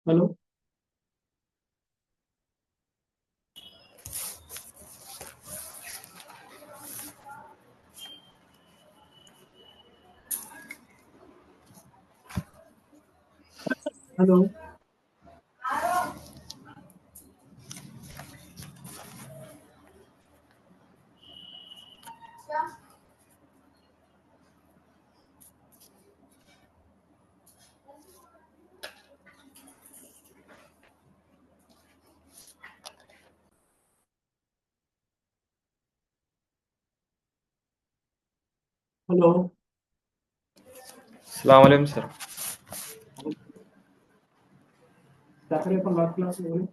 Hello. Hello. Hello. अस्सलाम वालेकुम sir. Saturday for last class में बोले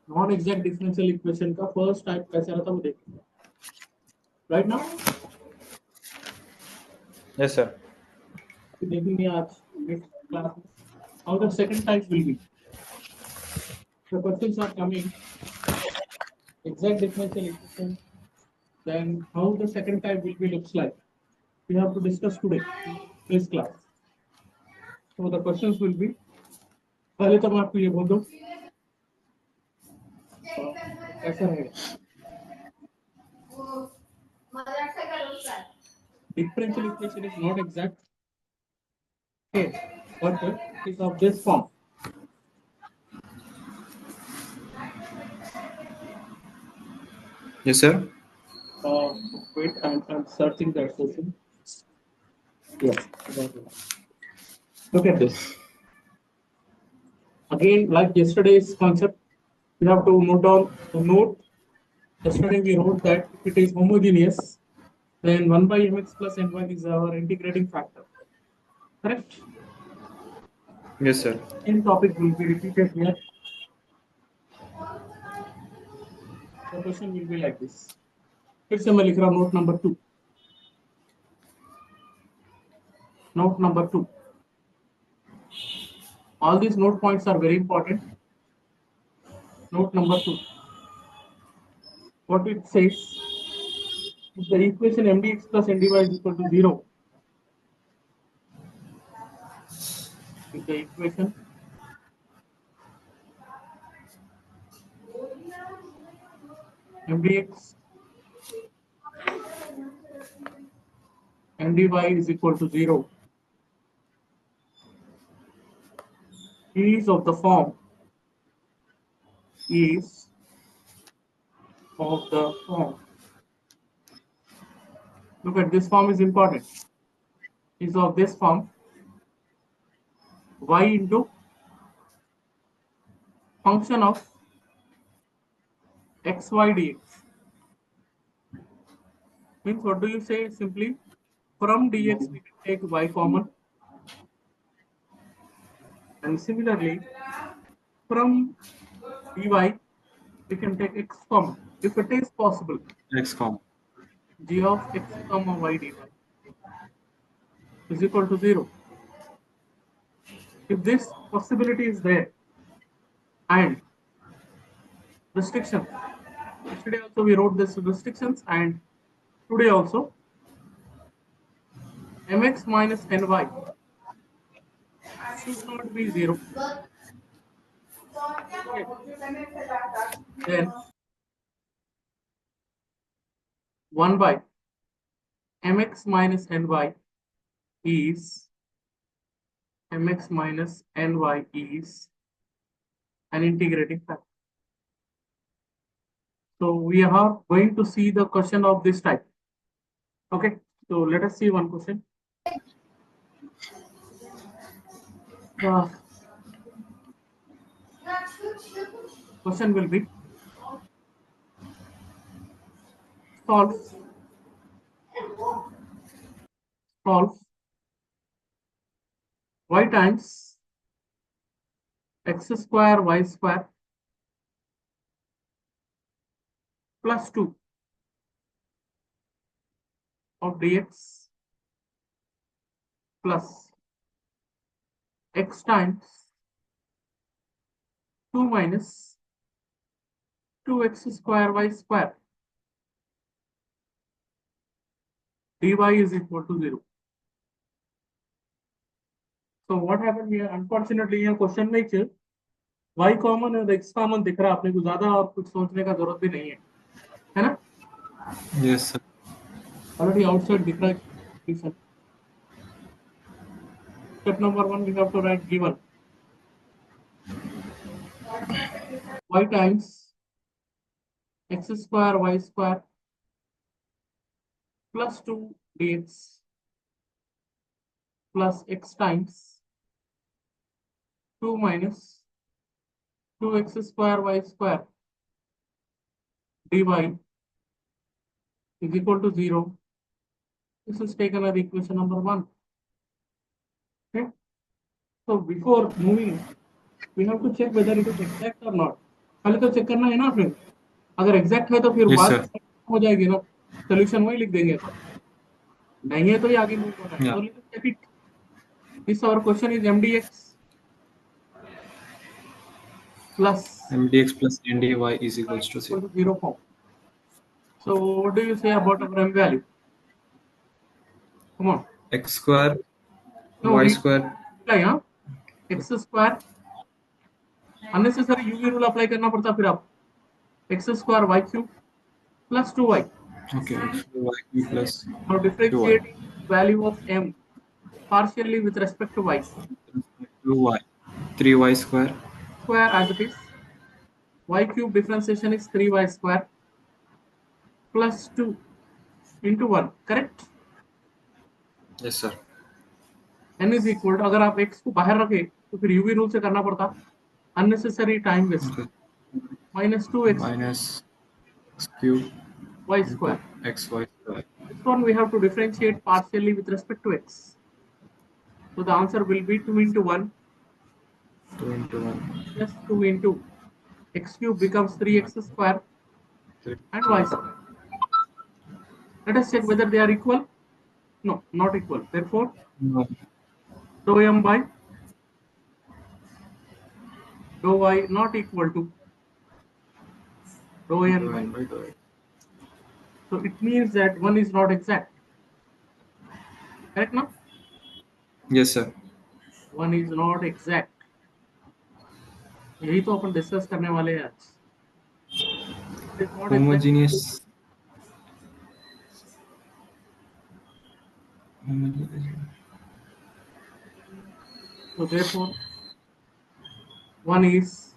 नॉन एग्जैक्ट डिफरेंशियल इक्वेशन का फर्स्ट टाइप कैसे रहता है वो देखेंगे राइट नाउ। Yes sir. देखेंगे आज नेक्स्ट क्लास में how the second type will be the questions are coming exact differential equation, then how the second type will be looks like we have to discuss today in this class. So the questions will be पहले तो मैं आपको ये बोल दूं कैसा रहेगा differential equation is not exact, okay, but it is of this form. Yes sir. Wait, I'm searching that question. Yes. Look at this. Again, like yesterday's concept, we have to note down the note. Yesterday we wrote that if it is homogeneous, then 1 by mx plus ny is our integrating factor. Correct? Yes sir. Same topic will be repeated here. The question will be like this. फिर से मैं लिख रहा हूँ note number 2. Note number 2. All these note points are very important. Note number 2. What it says, if the equation mdx plus ndy is equal to 0, if the equation mdx and dy is equal to 0 is of the form look at this form is important, is of this form y into function of xy dx. Means what do you say? Simply from dx we can take y common, and similarly from dy we can take x common if it is possible. XCOM. G of x comma y dy is equal to 0. If this possibility is there and restrictions, yesterday also we wrote this restrictions, and today also mx minus ny should not be 0. Okay. Then 1 by mx minus ny is mx minus ny is an integrating factor. So we are going to see the question of this type. Okay, so let us see one question. Question will be solve y times x square y square plus 2 of dx plus x times 2 minus 2x square y square dy is equal to 0. So what happened here? Unfortunately, यहाँ question में ही y common और x common दिख रहा है, आपने को ज्यादा और कुछ सोचने का जरूरत भी नहीं है ना? Yes, sir. Already outside दिख रहा है. Step number 1, we have to write given y times x square y square plus 2 dx plus x times 2 minus 2x square y square dy is equal to 0. This is taken as equation number 1. Okay. So before moving, we have to check whether it is exact or not. पहले तो check करना है ना friend. अगर exact है तो फिर Yes, बात sir. हो जाएगी ना, सोल्यूशन वही लिख देंगे. नहीं है तो ये आगे मूव होना है. Yeah. So let us check it. This our question is mdx plus mdx plus ndy is equals to 0. 0 form. So what do you say about our m value? Come on. X square, No, y we square. apply, huh? X square unnecessary UV rule apply करना पड़ता फिर आप x square y cube plus 2y. Okay. y cube plus Now 2y. differentiating value of m partially with respect to y. 2y. 3y square. Square as it is. Y cube differentiation is 3y square plus 2 into 1. Correct? Yes, sir. n is equal to, अगर आप x को बाहर रखे तो फिर UV rule से करना पड़ता. Unnecessary time waste. Okay. Minus 2x Minus x cube y into square. xy square. This one we have to differentiate partially with respect to x. So the answer will be 2 into 1 2 into 1. plus 2 into x cube becomes 3x square and y square. Let us check whether they are equal. No, not equal. Therefore, No. dou m by dou y not equal to dou n by. By dou. So it means that one is not exact. Correct now? Yes, sir. One is not exact. यही तो अपन discuss करने वाले हैं आज. It is not exact. Homogeneous. So therefore, one is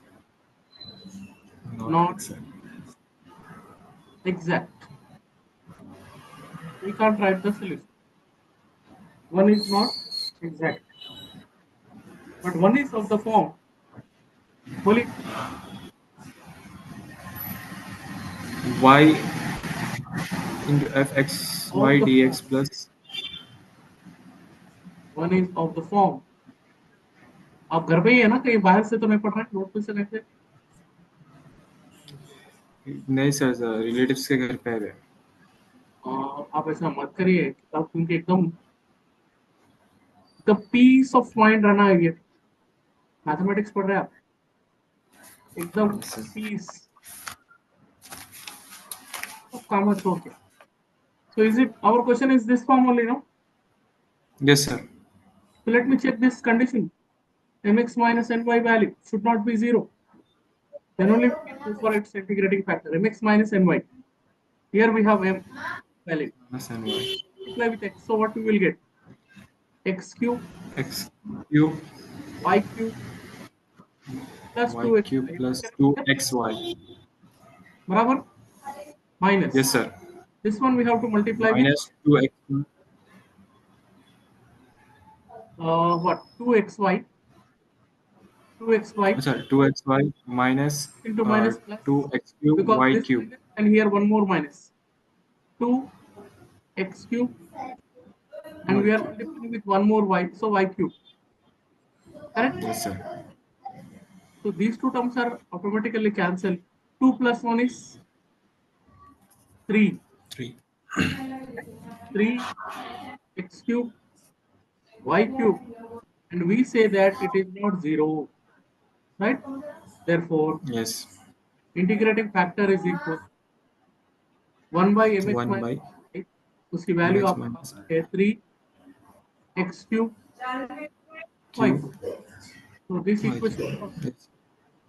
not exact. We can't write the solution. One is not exact, but one is of the form. Fully y into fx y dx plus. one is of the form. आप घर पे ही है ना, कहीं बाहर से तो नहीं पढ़ रहे, नोट पे से कैसे? नहीं सर, रिलेटिव्स के घर पे है. आप ऐसा मत करिए, आप क्योंकि एकदम पीस ऑफ माइंड रहना है. ये मैथमेटिक्स पढ़ रहे हैं आप, एकदम पीस काम छोड़ के. So is it, our question is this form only, no? Yes, sir. So let me check this condition. Mx minus ny value should not be 0. Then only we can go for its integrating factor. Mx minus ny. Here we have m value. Minus ny. Multiply with x. So what we will get? X cube. X cube. Y cube. Plus Y 2x. cube plus 2xy. Barabar? Minus. Yes, sir. This one we have to multiply minus with 2x. What? 2xy. 2xy. Sorry, 2xy minus Into minus plus 2x cube because y this cube. minus, and here one more minus. 2x cube. And we are multiplying with one more y, so y cube. Correct? Yes, sir. So these two terms are automatically cancelled. 2 plus 1 is 3. 3. 3 x cube y cube, and we say that it is not 0, right? Therefore, Yes. integrating factor is equal 1 by mx 1 minus by y उसकी value X आपके minus पास है 3x cube y Q. cube. So this Y equation cube. Yes.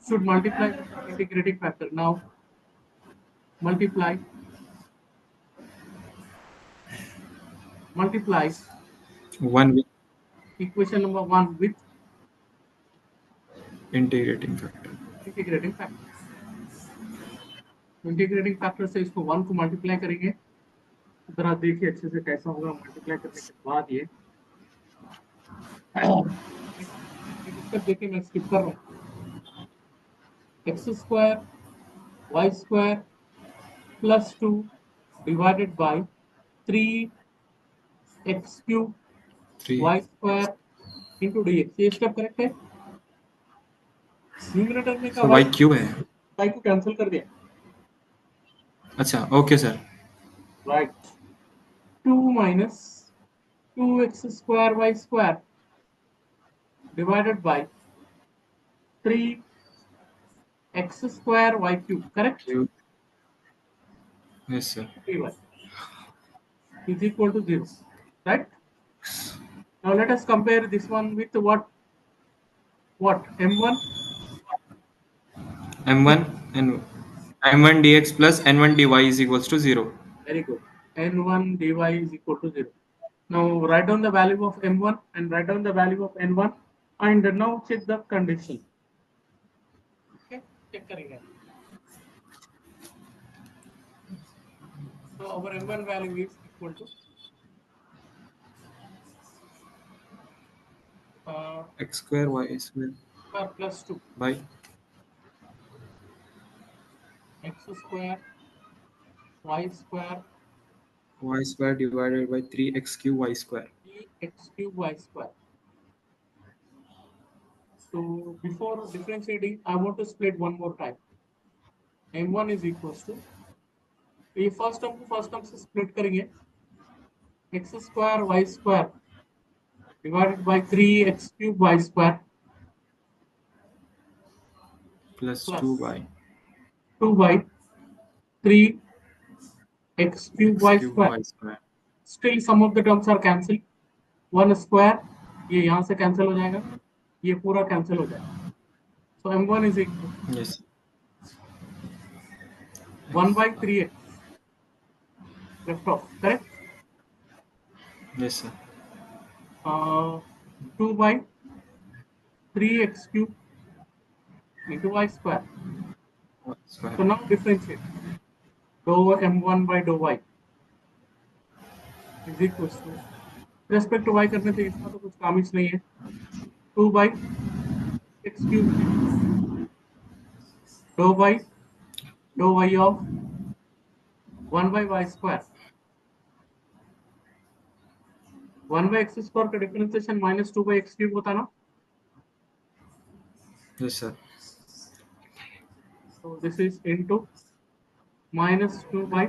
should multiply with the integrating factor. Now multiply 1 with equation number 1 with integrating factor. Integrating factor. Integrating factor से इसको 1 को multiply करेंगे. जरा देखिए अच्छे से कैसा होगा मल्टीप्लाई करने के बाद ये. एक स्टेप देखिए, मैं स्किप कर रहा हूँ. X square y square plus 2 divided by 3x cube 3. Y square into d x. ये स्टेप करेक्ट है. न्यूमरेटर में का So y क्यू है. वाई को कैंसिल कर दिया. अच्छा, okay sir. Right. 2 minus 2x square y square divided by 3x square y cube. Correct? Q. Yes sir. Dy is equal to 0. Right? Now let us compare this one with what? What? M1? M1 and M1 dx plus N1 dy is equals to 0. Very good. N1 dy is equal to 0. Now write down the value of M1 and write down the value of N1 and now check the condition. Okay? Check करेंगे. So our M1 value is equal to X square y square square plus 2 by x square y square y square divided by 3x cube y square. 3x cube y square. So before differentiating, I want to split one more time. M1 is equals to, ये first term से split करेंगे. x square y square divided by 3x cube y square Plus plus 2 by 2 by 3x cube y cube square. y square. Still some of the terms are cancelled. 1 square ये यहाँ से cancel हो जाएगा, ये पूरा cancel हो जाएगा. So M1 is equal to Yes. 1 by 3x left off. Correct? Yes sir. 2 by 3x cube into y square. Y square. So now differentiate. Dou m1 by dou y is equals to, respect to y करने से इसका तो कुछ काम ही नहीं है. 2 by x cube dou y of 1 by y square. 1 by x square का differentiation minus 2 by x cube होता ना. Yes sir. So this is into minus 2 by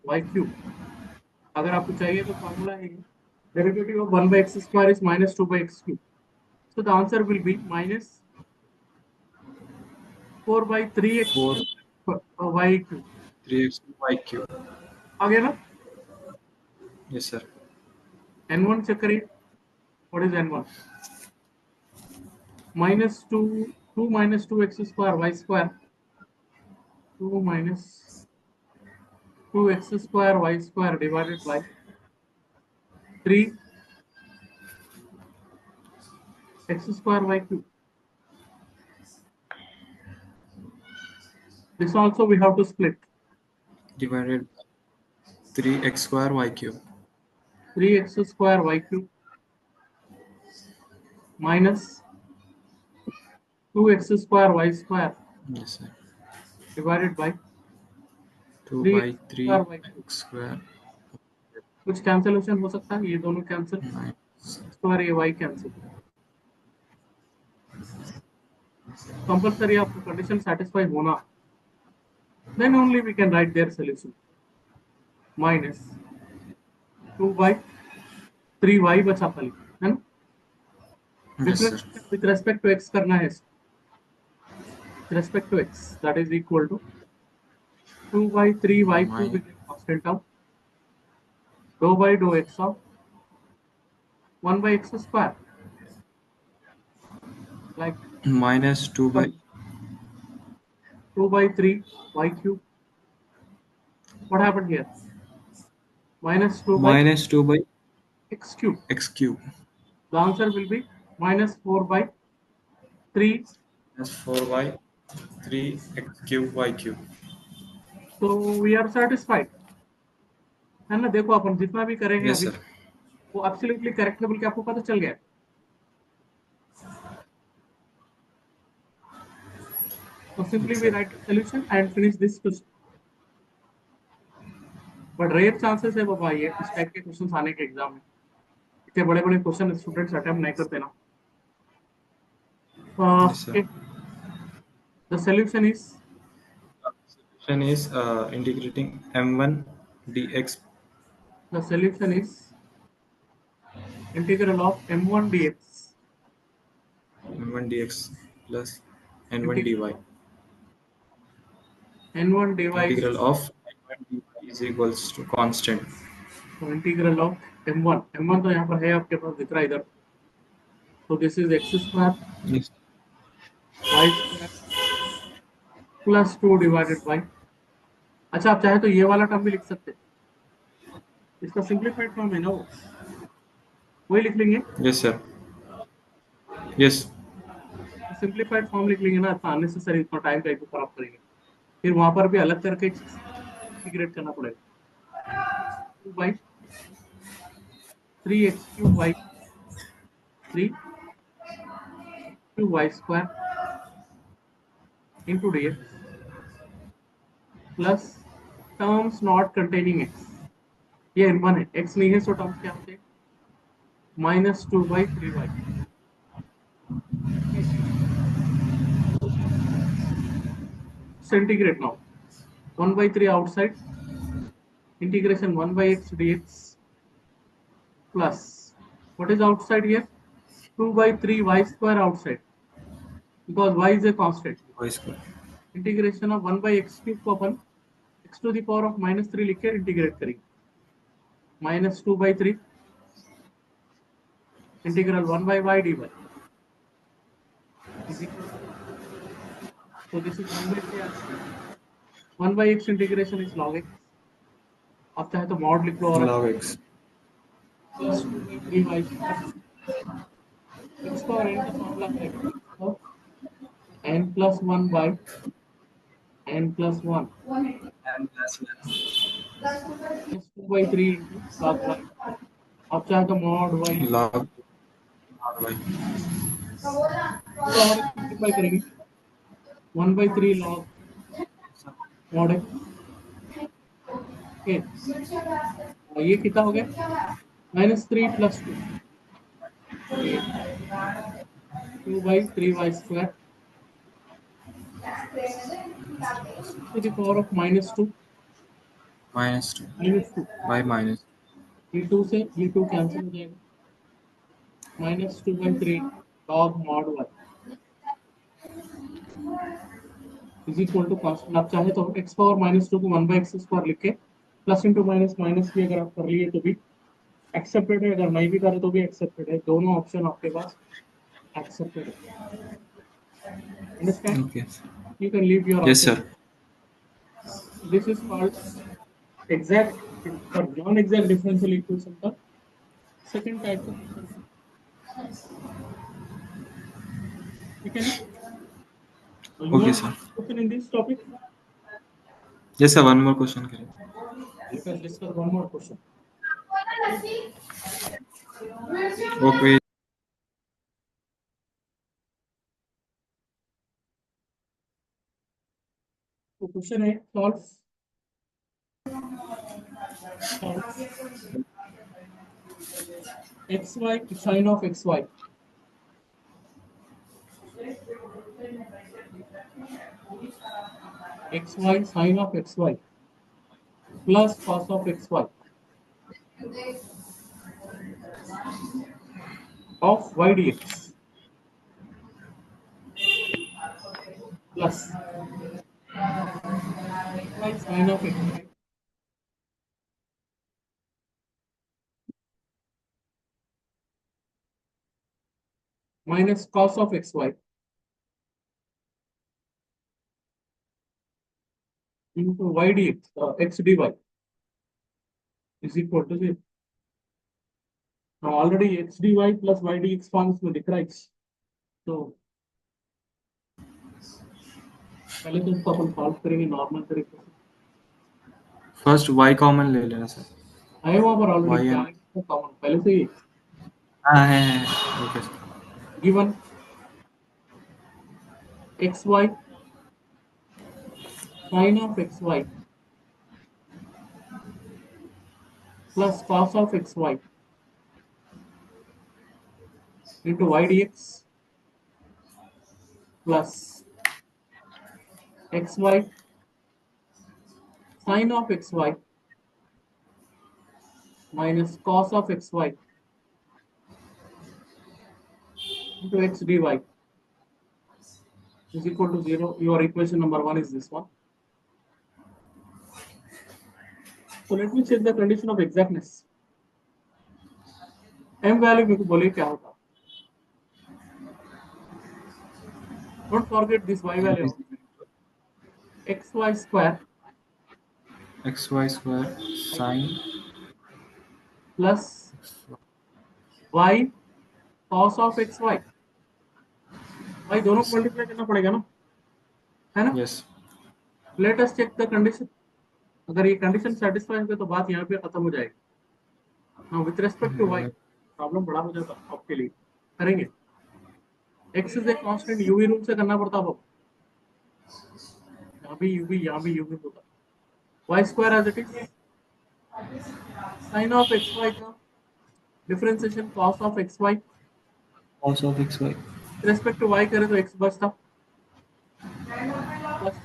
y cube. अगर आपको चाहिए तो फॉर्मूला है, derivative of 1 by x square is minus 2 by x cube. So the answer will be minus 4 by 3x 4 y cube. 3x y cube. आ गया ना. Yes sir. n1 check करिए. What is n1? Minus 2 minus 2x square y square. 2 minus 2x square y square divided by 3 x square y cube. This also we have to split. Divided by 3x square y cube. 3x square y cube minus 2x square y square Yes sir. divided by 2 3 by 3 square y cube. x square कुछ cancellation हो सकता है, ये दोनों cancel, minus square ये y cancel. Compulsory आपको condition satisfy होना, then only we can write their solution. Minus 2 by 3y बचा खाली, है ना. Yes sir. With respect to x करना है. With respect to x, that is equal to 2 by 3y cube is constant term dou by dou x of 1 by x square, like minus 2 by 2 by 3 y cube. What happened here? Minus 2 by minus 2 by x cube. x cube The answer will be minus 4 by 3. plus 4 by 3 x cube y cube. So we are satisfied. है ना? देखो अपन जितना भी करेंगे Yes, अभी sir. वो absolutely correct है बोल के आपको पता चल गया. So simply Yes, we sir. write the solution and finish this question. But rare chances है बाबा ये इस टाइप के क्वेश्चंस आने के एग्जाम में. इतने बड़े बड़े क्वेश्चन स्टूडेंट्स अटेम्प्ट नहीं करते ना. Yes, sir. Okay. The solution is Solution is integrating m1 dx integral of m1 dx m1 dx plus n1 dy. integral n1 dy is Integral of n1 dy is equals to constant. so integral of m1 तो यहाँ पर है आपके पास दिख रहा है इधर. So this is x square Yes. y square plus 2 divided by. अच्छा आप चाहे तो ये वाला टर्म भी लिख सकते हैं. इसका सिंप्लीफाइड फॉर्म है ना वो वही लिख लेंगे. Yes, sir. Yes. Simplified form लिख लेंगे ना. इतना अननेसेसरी इतना टाइम का इतना खराब करेंगे. फिर वहां पर भी अलग करके इंटीग्रेट करना पड़ेगा. 2 by 3x cube y 3 y square into dx plus terms not containing x. ये n1 है, x नहीं है, सो टर्म्स क्या होते हैं? minus 2 by 3y. Integrate now. 1 by 3 outside. Integration 1 by x dx plus what is outside here? 2 by 3 y square outside because y is a constant. Y square. Integration of 1 by x cube को अपन x to the power of minus 3 लिख के integrate करेंगे. minus 2 by 3 integral 1 by y dy. So this is 1 by 3. 1 by x integration is log x. आप चाहे तो mod लिख लो और Log x. plus 2 by 3y x power n का formula है n plus 1 by n plus 1 n plus 1. plus 2 by 3 into log y. आप चाहे तो मॉड y Log y. और सिंपलीफाई करेंगे. 1 by 3 log mod x. Okay ये कितना हो गया? -3 plus 2 2 by 3y square to the power of -2 Minus 2 -2 by minus. ये 2 से ये 2 कैंसिल हो जाएगा. -2 by 3 log mod y is equal to constant. आप चाहे तो x पावर -2 को 1 by x स्क्वायर लिख के प्लस इंटू माइनस माइनस भी अगर आप कर लिए तो भी एक्सेप्टेड है. अगर नहीं भी करे तो भी एक्सेप्टेड है. दोनों ऑप्शन आपके पास एक्सेप्टेड है. Understand? Okay. You can leave your Yes, answer. sir. This is called exact or non-exact differential equation का second type of differential. ठीक है ना? Okay, sir. Question in this topic. Yes, sir. One more question. करें. Let us discuss one more question. Okay. तो question है solve x y sine of x y. X y sine of x y plus cos of x y of y d x plus sin of x y minus cos of xy into y dx, x dy is equal to 0. Now already x dy plus y dx forms में दिख रहा है, तो पहले तो इसको अपन solve करेंगे normal तरीके से. फर्स्ट y कॉमन ले लेना सर. आए वहां पर ऑलरेडी y क्या and है कॉमन पहले से ही हाँ है okay sir. Given xy sin of xy plus cos of xy into y dx plus xy sin of xy minus cos of xy into x dy is equal to 0. Your equation number 1 is this one. So let me check the condition of exactness. M value मेरे को बोले क्या होगा. Don't forget this y value. xy square xy square sin plus y cos of xy. भाई दोनों को multiply करना पड़ेगा ना, है ना? yes. Let us check the condition. अगर ये कंडीशन सेटिस्फाई होगी तो बात यहाँ पे खत्म हो जाएगी. Now with respect to y, problem बड़ा हो जाता आपके लिए. करेंगे. x is a constant, UV rule से करना पड़ता है. यहाँ भी UV, यहाँ भी UV होता. y square as it is sin of xy का differentiation cos of xy cos of xy respect to y करें तो x बचता plus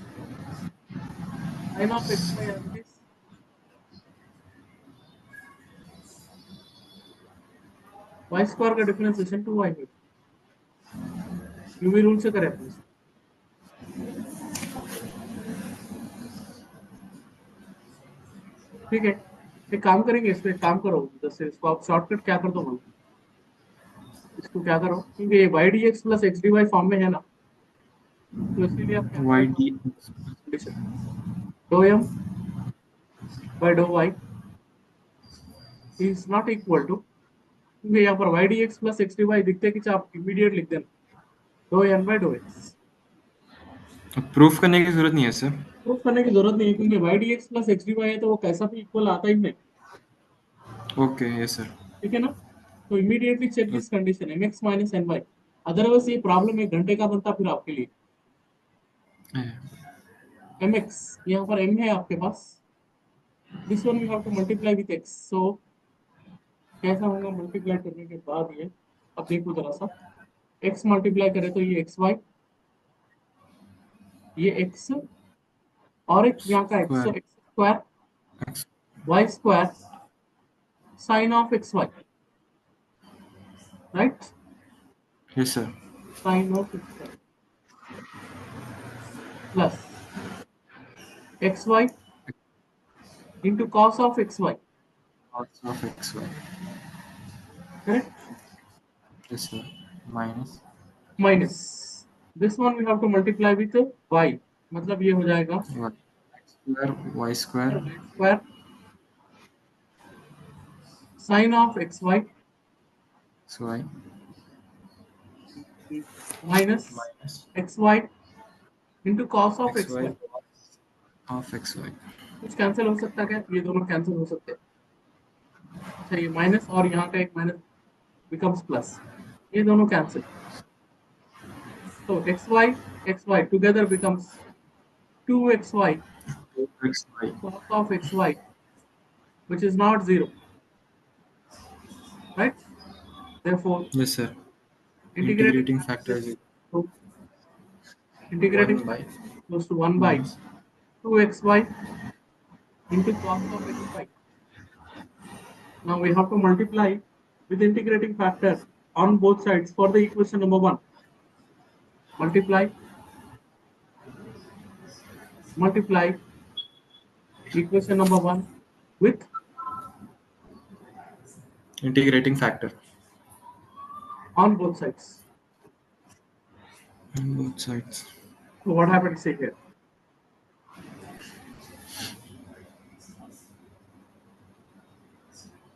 sin of xy as it is y square का डिफरेंशिएशन 2y है. UV rule से करें अपने. ठीक है, एक काम करेंगे, इसमें काम करो, जैसे इसको आप शॉर्टकट क्या कर दो मालूम, इसको क्या करो, क्योंकि ये y dx plus x dy form में है ना, तो इसीलिए आप क्या y करो, d condition dou m by dou y is not equal to, क्योंकि यहाँ पर y dx plus x dy दिखते हैं कि आप इमीडिएट लिख देना dou n by dou x. Proof करने की जरूरत नहीं है सर. प्रूफ करने की जरूरत नहीं है, क्योंकि y dx plus x dy है तो वो कैसा भी इक्वल आता ही नहीं. Okay yes sir. ठीक है ना, तो immediately check this condition mx minus ny. Otherwise ये प्रॉब्लम 1 घंटे का बनता फिर आपके लिए. mx यहाँ पर m है आपके पास, this one you have to multiply with x. So कैसा होगा मल्टीप्लाई करने के बाद, ये अब देखो जरा सा, x मल्टीप्लाई करें तो ये xy, ये x और एक यहाँ का x, so x square y square sin of xy, right? Yes sir. sin of xy plus xy into cos of xy, cos of xy correct? yes sir minus Minus this one we have to multiply with y, मतलब ये हो जाएगा y square square sin of xy xy minus minus xy into cos of xy xy. of xy. कुछ cancel हो सकता है क्या? ये दोनों कैंसिल हो सकते हैं. अच्छा, ये माइनस और यहाँ का एक माइनस बिकम्स प्लस, ये दोनों कैंसिल. तो xy together becomes 2xy xy cos of xy, which is not 0, right? Therefore yes sir. integrating Integrating factor is to integrating 1 by close to 1 by minus 2xy into cos of xy. Now we have to multiply with integrating factor on both sides for the equation number 1. Multiply equation number 1 with integrating factor on both sides. on both sides. So what happens here?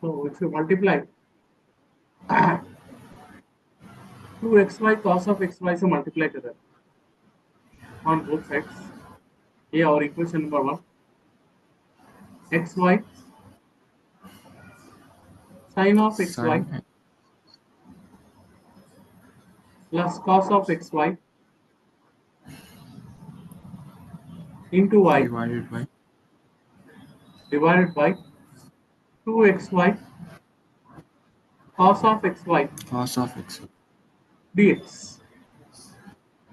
So if you multiply 2xy cos of xy से multiply कर रहे हैं on both sides. ये और equation number 1. xy sin of xy Sin plus cos of xy into y divided by 2xy cos of xy cos of x dx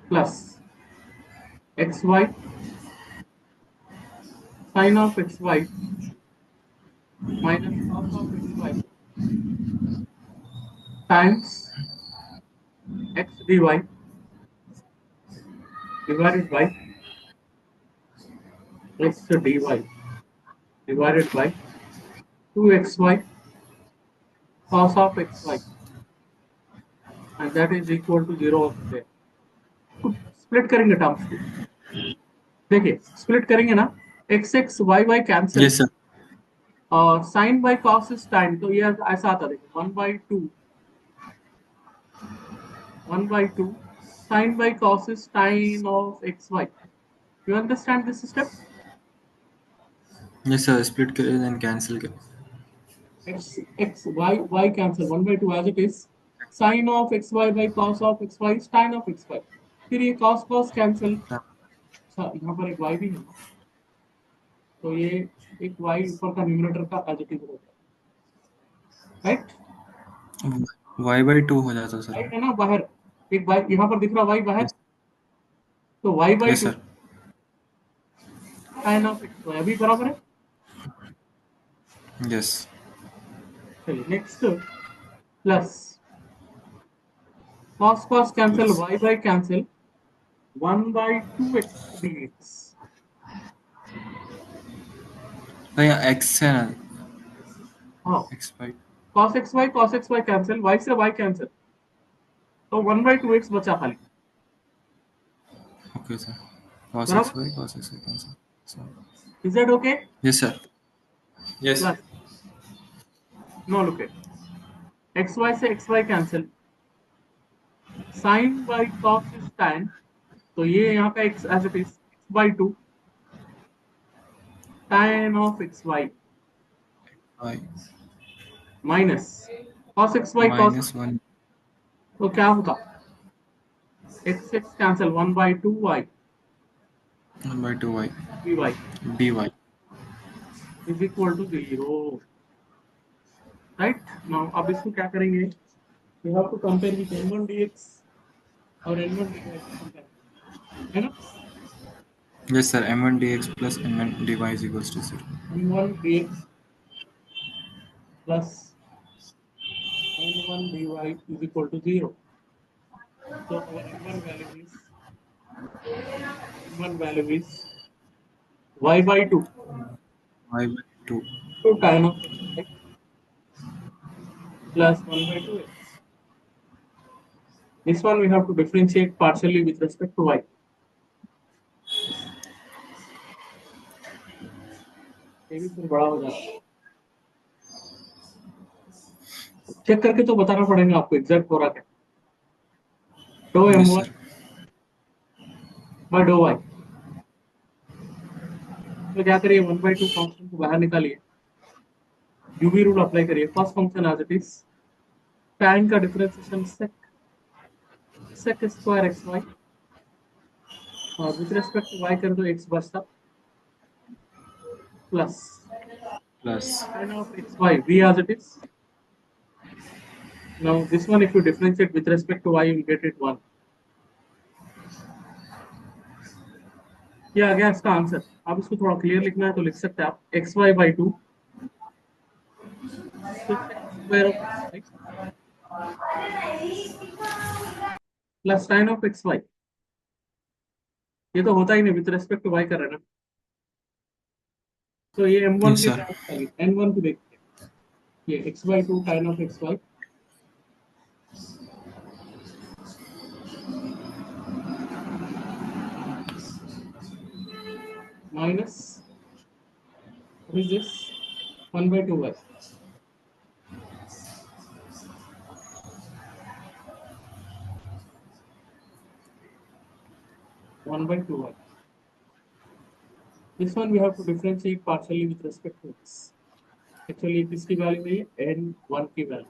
plus xy sin of xy minus cos of xy times x dy divided by x dy divided by 2xy cos of xy and that is equal to 0 होता है. Split करेंगे terms को. देखिए split करेंगे ना, x x y y cancel yes sir और sine by cos is tan, तो ये ऐसा आता है 1/2 sine by cos is tan of x y. You understand this step? yes sir split करें then cancel करें x y y cancel 1/2 as it is. Sine of x y by cos of x y tan of x y. फिर ये cos cos cancel. यहाँ पर एक y भी है ना, तो ये एक y ऊपर का न्यूमरेटर का एज इट इज होता है, राइट? y by 2 हो जाता सर. राइट है ना, बाहर एक y यहाँ पर दिख रहा y बाहर, तो y बाई yes 2 sir टाइन ऑफ एक्स वाई अभी बराबर है. yes चलिए next plus cos cos cancel y by cancel 1/2x dx. तो यहाँ x है ना हाँ x by cos x y cancel y से y cancel, तो 1/2x बचा खाली. okay sir cos x बराबर, by cancel so is that okay? yes sir yes Plus no look at xy से xy cancel, sin by cos is tan, तो ये यहाँ का x as it is x/2 tan of xy y minus cos xy cos, minus 1 तो क्या होगा x x cancel 1/2y 1 by 2 y dy dy is equal to 0. Right now अब इसको क्या करेंगे, you have to compare with n1 dx और n1 dy, है ना. yes sir m1 dx plus m1 dy is equals to 0 n1 dx plus n1 dy is equal to 0. So our n1 value is y by 2 y by 2 to tan of x plus 1/2x. This one we have to differentiate partially with respect to y. ये भी फिर बड़ा हो जाता है. Check करके तो बताना पड़ेगा आपको एग्जैक्ट हो रहा क्या. D yes m1 sir by d y. तो क्या करिए 1/2 कांस्टेंट को बाहर निकालिए, यूवी रूल अप्लाई करिए. First function as it is tan का differentiation sec square x y और विद रिस्पेक्ट टू y कर दो x बचता plus plus tan of xy v as it is. Now this one if you differentiate with respect to y you will get it 1. ये आ गया इसका answer. आप इसको थोड़ा क्लियर लिखना है तो लिख सकते हैं आप xy by 2 square of xy plus tan of xy. ये तो होता ही नहीं, विद रिस्पेक्ट टू y कर रहे हैं ना, तो ये m1 yes के sir n1 को देखते हैं. ये x/2 tan of xy minus, what is this? 1 by 2y. One by 2y. This one we have to differentiate partially with respect to x. Actually, किसकी value है? n1 की value.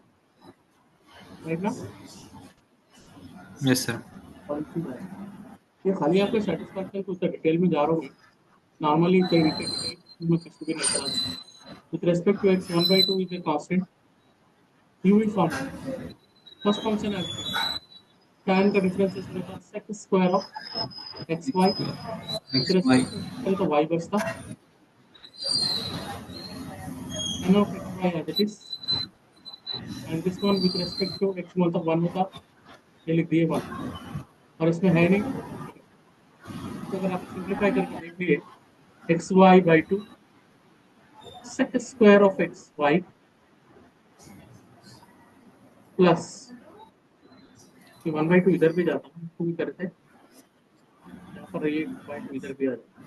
Right now? Yes, sir. 1 की value. ये खाली आपके satisfaction को detail में जा रहा हूँ. Normally, theoretically, में कुछ भी नहीं पता. With respect to x, 1 by 2 is a constant. U is formed. First function as tan का differentiation होता है sec square of xy. With X, Y. respect to x तो y बचता. N of xy as it is. And this one with respect to x मतलब 1 होता. ये लिख दिए 1. और इसमें है नहीं. तो अगर आप सिंप्लीफाई करके देख लिए x y by 2 sec square of x y plus 1 by 2 इधर भी जाता है, 2 भी करते हैं, यहाँ पर ये 2 इधर भी आ जाता है.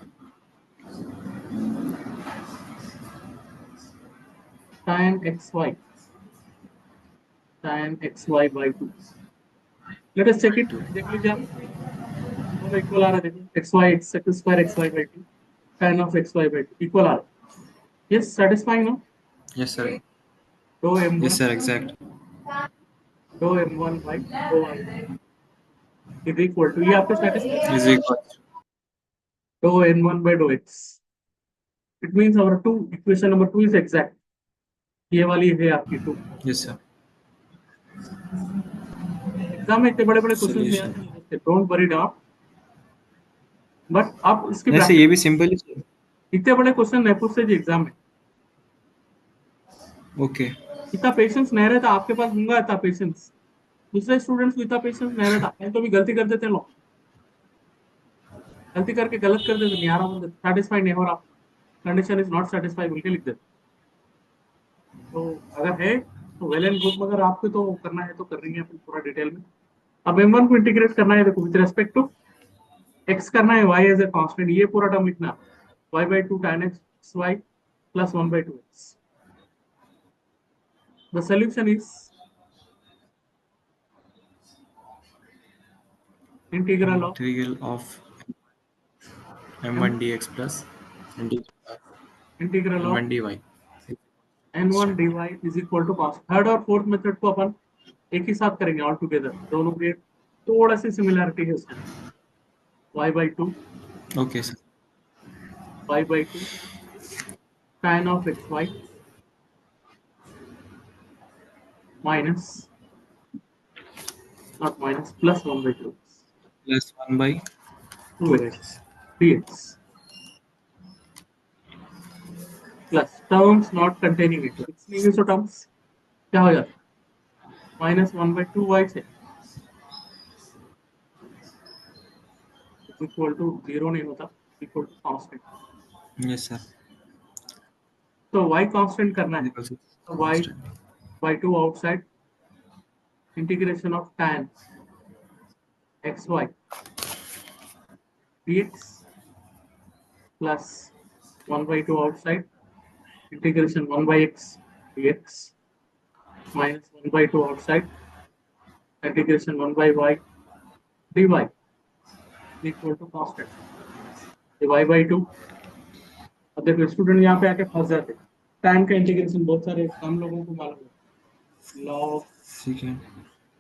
tan x y by 2. Let us check it. देख लीजिए आप, दोनों इक्वल आ रहा है. देखो x y sec square x y by 2 tan of x y by 2 equal आ रहा है. Yes, satisfying no? Yes, sir. दो m1 Yes, sir. Exact. दो m1 बाई दो m इज इक्वल टू, ये आपका satisfying Is equal. dou n1 by dou x. It means our equation number 2 is exact. ये वाली है आपकी 2. Yes, sir. एग्जाम में इतने बड़े बड़े क्वेश्चन नहीं Solution. आते, डोंट वरी डाउन. बट आप इसकी ऐसे प्रैक्टिस, ये भी सिंपल ही sir. इतने बड़े क्वेश्चन नहीं पूछते जी एग्जाम में. Okay. इतना पेशेंस नहीं रहता आपके पास, होगा इतना पेशेंस. दूसरे स्टूडेंट्स को इतना पेशेंस नहीं रहता. कहीं तो भी गलती कर देते लोग, गलती करके गलत कर देते, नहीं आ रहा बोल देते, सेटिस्फाइड नहीं हो रहा, कंडीशन इज नॉट सेटिस्फाइड बोल के लिख देते. तो अगर है तो वेल एंड गुड, मगर आपको तो करना है तो कर रही है अपन पूरा डिटेल में. अब m1 को इंटीग्रेट करना है. देखो विद रेस्पेक्ट टू x करना है, y एज ए कांस्टेंट, ये पूरा टर्म लिखना, y by 2 tan x y plus 1 by 2x. The solution is integral of Integral of m1 dx plus integral of m1 dy. n1 dy is equal to cos. Third और fourth method को अपन एक ही साथ करेंगे all together. दोनों के थोड़ा सी similarity है उसमें. y by 2 Okay, sir. y by 2 tan of xy minus, not minus, plus 1 by 2 Plus 1 by 2x dx plus terms not containing it. It's नहीं है, so terms क्या हो जाता है? minus 1 by 2 y से इक्वल टू 0 नहीं होता, equal to constant. yes, sir. तो y कांस्टेंट करना है. Equals to तो y by 2 outside integration of tan xy dx plus 1 by 2 outside integration 1 by x dx minus 1 by 2 outside integration 1 by y dy equal to constant. y by 2. अब देखो student यहाँ पे आके फंस जाते. tan का integration बहुत सारे कम लोगों को मालूम है. log ठीक है.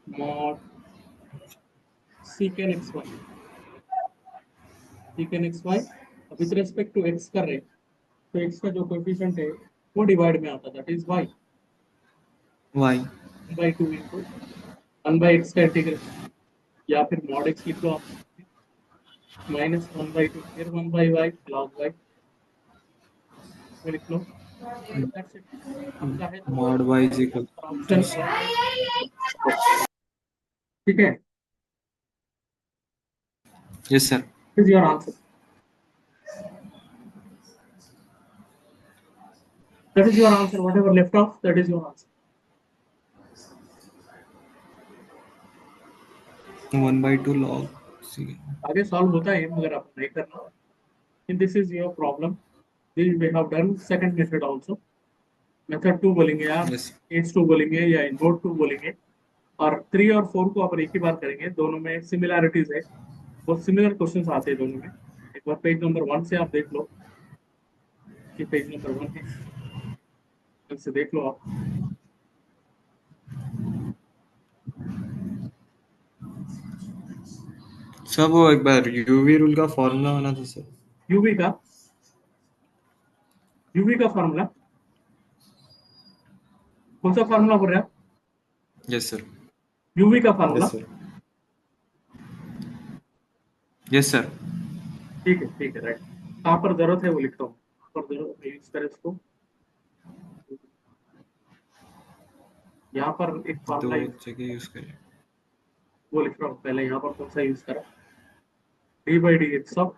mod secant xy secant xy. अब विद रेस्पेक्ट टू x कर रहे, तो x का जो कोएफिशिएंट है वो डिवाइड में आता, that is y y by 2 into 1 by x का इंटीग्रेशन, या फिर mod x लिख लो आप, माइनस 1 by 2 फिर 1 by y log y लिख लो. That's it. अब चाहे तो mod y is equal option, ठीक है. yes, sir. This is your answer. That is your answer. Whatever left off, that is your answer. 1 by 2 log. आगे solve होता है मगर आप नहीं करना. And this is your problem. This we have done second method also. Method 2 बोलेंगे आप, Yes. As 2 बोलेंगे या नोट 2 बोलेंगे, और 3 और 4 को अपन एक ही बार करेंगे. दोनों में सिमिलैरिटीज है, बहुत सिमिलर क्वेश्चंस आते हैं दोनों में. एक बार पेज नंबर 1 से आप देख लो, ये पेज नंबर 1 है, इससे देख लो आप. सर वो एक बार यूवी रूल का फॉर्मूला होना था सर. यूवी का फॉर्मूला, कौन सा फॉर्मूला बोल रहे हैं आप? Yes sir. यूवी का formula. Yes sir. Yes sir. ठीक है राइट. कहाँ पर जरूरत है वो लिखता हूँ, पर जरूरत यूज करें इसको. यहाँ पर एक दो फॉर्मूला जगह यूज करें. वो लिख रहा हूँ. पहले यहाँ पर कौन सा यूज करा, D by d x of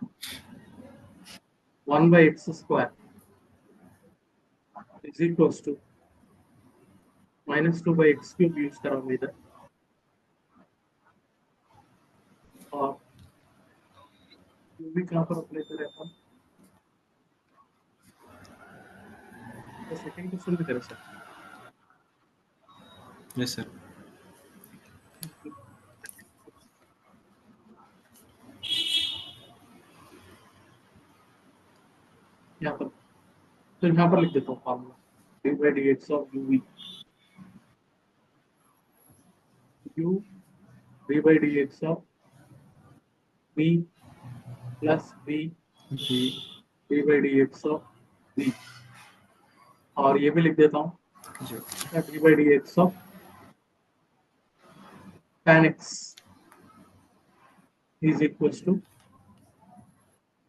1 by x square is equals to -2 by x cube use करा हूँ इधर. और भी कहाँ पर अप्लाई करें अपन, तो सेकंड क्वेश्चन भी करें सर. Yes sir. यहाँ पर, तो यहाँ पर लिख देता हूँ formula, d by d x of u d by d x of b plus b d by d x of b. और ये भी लिख देता हूँ, d by d x of tan x is equals to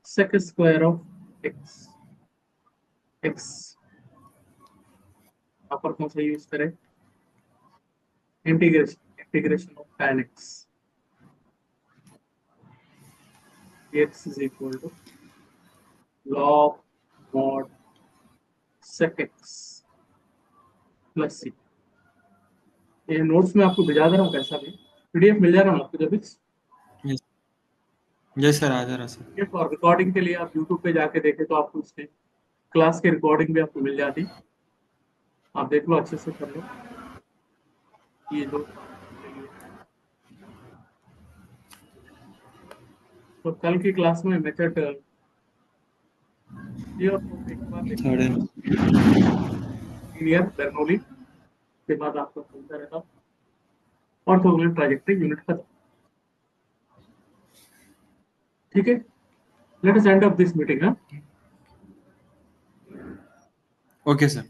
sec square of x. यहाँ पर कौन सा यूज करें, integration of tan x. x is equal to log mod sec x plus c. ये नोट्स में आपको भेजा दे रहा हूँ, कैसा भी पीडीएफ मिल जा रहा है आपको जब भी. यस सर, आ जा रहा सर. और रिकॉर्डिंग के लिए आप यूट्यूब पे जाके देखें तो आपको उसके क्लास की रिकॉर्डिंग भी आपको मिल जाती. आप देख लो, अच्छे से कर लो. ये जो तो कल की क्लास में मेथड ये एक बार लीनियर बर्नौली के बाद आपको चलता रहता ऑर्थोगोनल ट्राजेक्टरी यूनिट खत्म. ठीक है, let us and up this meeting. Okay sir.